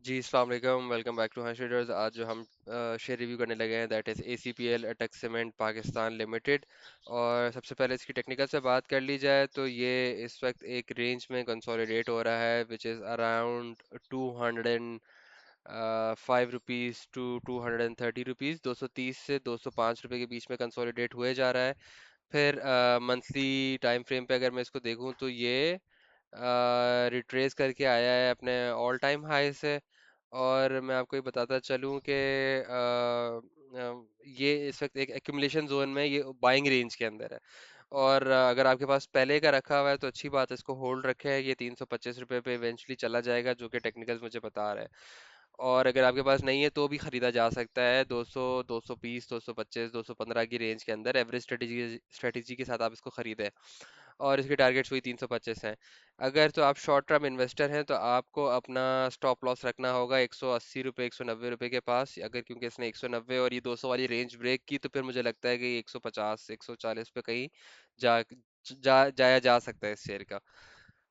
जी अस्सलाम वालेकुम, welcome back to High Traders. आज जो हम शेयर रिव्यू करने लगे हैं that is ACPL Attock cement Pakistan limited. और सबसे पहले इसकी टेक्निकल से बात कर ली जाए तो ये इस वक्त एक रेंज में कंसोलिडेट हो रहा है which is around 205 rupees to 230 rupees, 230 से 205 रुपये के बीच में कंसोलिडेट हुए जा रहा है। फिर मंथली टाइम फ्रेम पे अगर मैं इसको देखूं तो ये रिट्रेस करके आया है अपने ऑल टाइम हाई से। और मैं आपको ये बताता चलूं कि ये इस वक्त एक एक्यूमुलेशन जोन में, ये बाइंग रेंज के अंदर है। और अगर आपके पास पहले का रखा हुआ है तो अच्छी बात है, इसको होल्ड रखे है। ये 325 रुपये पे इवेंचुअली चला जाएगा जो कि टेक्निकल्स मुझे बता रहे हैं। और अगर आपके पास नहीं है तो भी खरीदा जा सकता है 200, 220, 225, 215 की रेंज के अंदर एवरेज स्ट्रेटेजी स्ट्रेटेजी के साथ आप इसको खरीदें। और इसके टारगेट्स वही 325 हैं। अगर तो आप शॉर्ट टर्म इन्वेस्टर हैं तो आपको अपना स्टॉप लॉस रखना होगा 180 रुपये, 190 रुपये के पास। अगर क्योंकि इसने 190 और ये 200 वाली रेंज ब्रेक की तो फिर मुझे लगता है कि 150, 140 पे कहीं जा जाया जा सकता है इस शेयर का।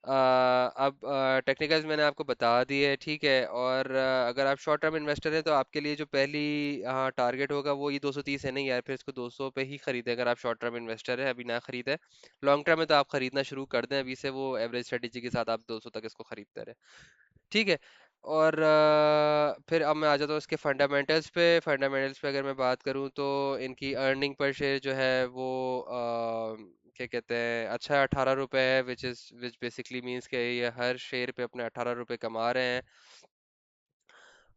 अब टेक्निकल्स मैंने आपको बता दी है, ठीक है। और अगर आप शॉर्ट टर्म इन्वेस्टर हैं तो आपके लिए जो पहली टारगेट होगा वो ये 230 है। नहीं यार, फिर इसको 200 पे ही खरीदें अगर आप शॉर्ट टर्म इन्वेस्टर है, अभी ना खरीदें। लॉन्ग टर्म में तो आप खरीदना शुरू कर दें अभी से, वो एवरेज स्ट्रेटेजी के साथ आप 200 तक इसको खरीदते रहे, ठीक है। और फिर अब मैं आ जाता हूँ इसके फंडामेंटल्स पे। फंडामेंटल्स पे अगर मैं बात करूँ तो इनकी अर्निंग पर शेयर जो है वो क्या कहते हैं, अच्छा 18 रुपये है, विच बेसिकली मीन्स कि ये हर शेयर पे अपने 18 रुपये कमा रहे हैं।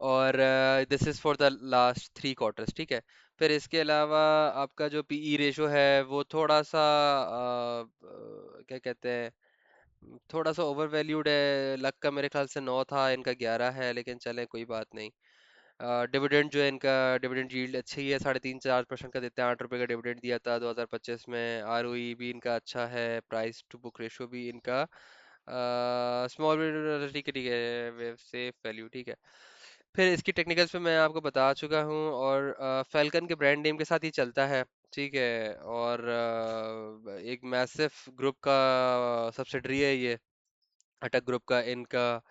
और this is for the last 3 quarters, ठीक है। फिर इसके अलावा आपका जो PE रेशो है वो थोड़ा सा क्या कहते हैं, थोड़ा सा ओवर वैल्यूड है। लक का मेरे ख्याल से 9 था, इनका 11 है, लेकिन चलें कोई बात नहीं। डिविडेंड जो है इनका, डिविडेंड यील्ड अच्छी है, 3.5 4% का देते हैं। 8 रुपये का डिविडेंड दिया था 2025 में। ROE भी इनका अच्छा है, प्राइस टू बुक रेशो भी इनका स्मॉल, ठीक है, ठीक है, सेफ वैल्यू, ठीक है। फिर इसकी टेक्निकल्स पे मैं आपको बता चुका हूँ। और फैल्कन के ब्रांड नेम के साथ ही चलता है, ठीक है। और एक मैसिव ग्रुप का सब्सिडरी है ये, अटक ग्रुप का। इनका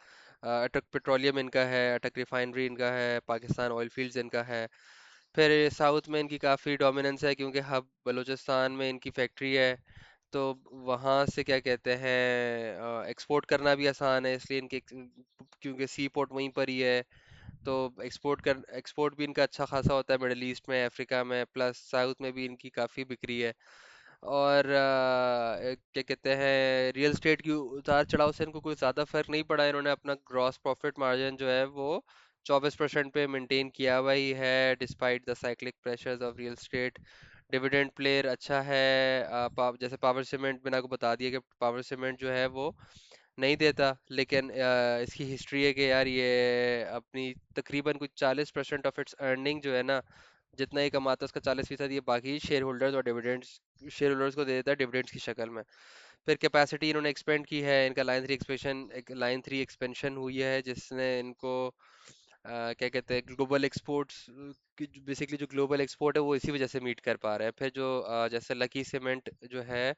अटक पेट्रोलियम इनका है, अटक रिफाइनरी इनका है, पाकिस्तान ऑयल फील्ड्स इनका है। फिर साउथ में इनकी काफ़ी डोमिनेंस है क्योंकि हब बलूचिस्तान में इनकी फैक्ट्री है। तो वहाँ से क्या कहते हैं, एक्सपोर्ट करना भी आसान है, इसलिए इनके क्योंकि सी पोर्ट वहीं पर ही है। तो एक्सपोर्ट भी इनका अच्छा खासा होता है मिडल ईस्ट में, अफ्रीका में, प्लस साउथ में भी इनकी काफ़ी बिक्री है। और क्या कहते हैं, रियल स्टेट की उतार चढ़ाव से इनको कोई ज़्यादा फर्क नहीं पड़ा। इन्होंने अपना ग्रॉस प्रॉफिट मार्जिन जो है वो 24% पे मेंटेन किया हुआ ही है, despite the cyclic pressures of real estate. Dividend player अच्छा है। जैसे पावर सीमेंट मैंने आपको बता दिया कि पावर सीमेंट जो है वो नहीं देता, लेकिन इसकी हिस्ट्री है कि यार ये अपनी तकरीबन कुछ 40% ऑफ इट्स अर्निंग जो है ना, जितना ही कमाता है उसका 40% ये बाकी शेयर होल्डर्स और डिविडेंड्स, शेयर होल्डर्स को दे देता है डिविडेंड्स की शक्ल में। फिर कैपेसिटी इन्होंने एक्सपेंड की है, इनका लाइन 3 एक्सपेंशन हुई है जिसने इनको क्या कहते हैं, ग्लोबल एक्सपोर्ट्स की, बेसिकली जो ग्लोबल एक्सपोर्ट है वो इसी वजह से मीट कर पा रहा है। फिर जो जैसे लकी सीमेंट जो है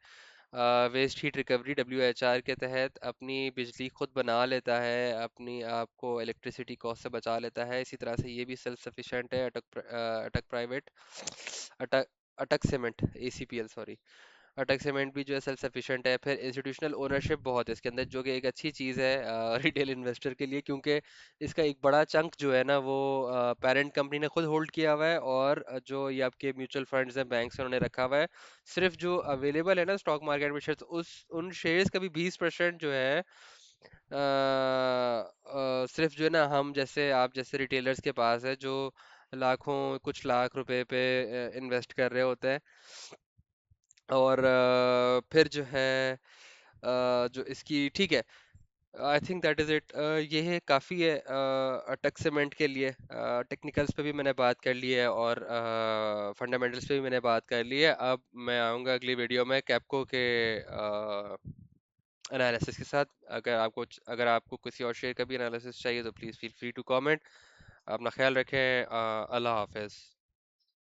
वेस्ट हीट रिकवरी WHR के तहत अपनी बिजली खुद बना लेता है, अपनी आप को इलेक्ट्रिसिटी कॉस्ट से बचा लेता है। इसी तरह से ये भी सेल्फ सफिशिएंट है। अटक प्राइवेट, अटक अटक सीमेंट, ACPL सॉरी, अटक सीमेंट भी जो है सेल्फ सफिशिएंट है। फिर इंस्टीट्यूशनल ओनरशिप बहुत है इसके अंदर, जो कि एक अच्छी चीज़ है रिटेल इन्वेस्टर के लिए, क्योंकि इसका एक बड़ा चंक जो है ना वो पेरेंट कंपनी ने खुद होल्ड किया हुआ है। और जो ये आपके म्यूचुअल फंड्स हैं, बैंक्स हैं, उन्होंने रखा हुआ है। सिर्फ जो अवेलेबल है ना स्टॉक मार्केट में शेयर्स, उस उन शेयर्स का भी 20% जो है सिर्फ जो है ना हम जैसे, आप जैसे रिटेलर्स के पास है जो लाखों, कुछ लाख रुपए पे इन्वेस्ट कर रहे होते हैं। और फिर जो है जो इसकी, ठीक है, I think that is it. ये है, काफ़ी है अटक सीमेंट के लिए। टेक्निकल्स पे भी मैंने बात कर ली है और फंडामेंटल्स पे भी मैंने बात कर ली है। अब मैं आऊँगा अगली वीडियो में कैप्को के एनालिसिस के साथ। अगर आपको किसी और शेयर का भी एनालिसिस चाहिए तो please feel free to comment. अपना ख्याल रखें। अल्लाह हाफिज़।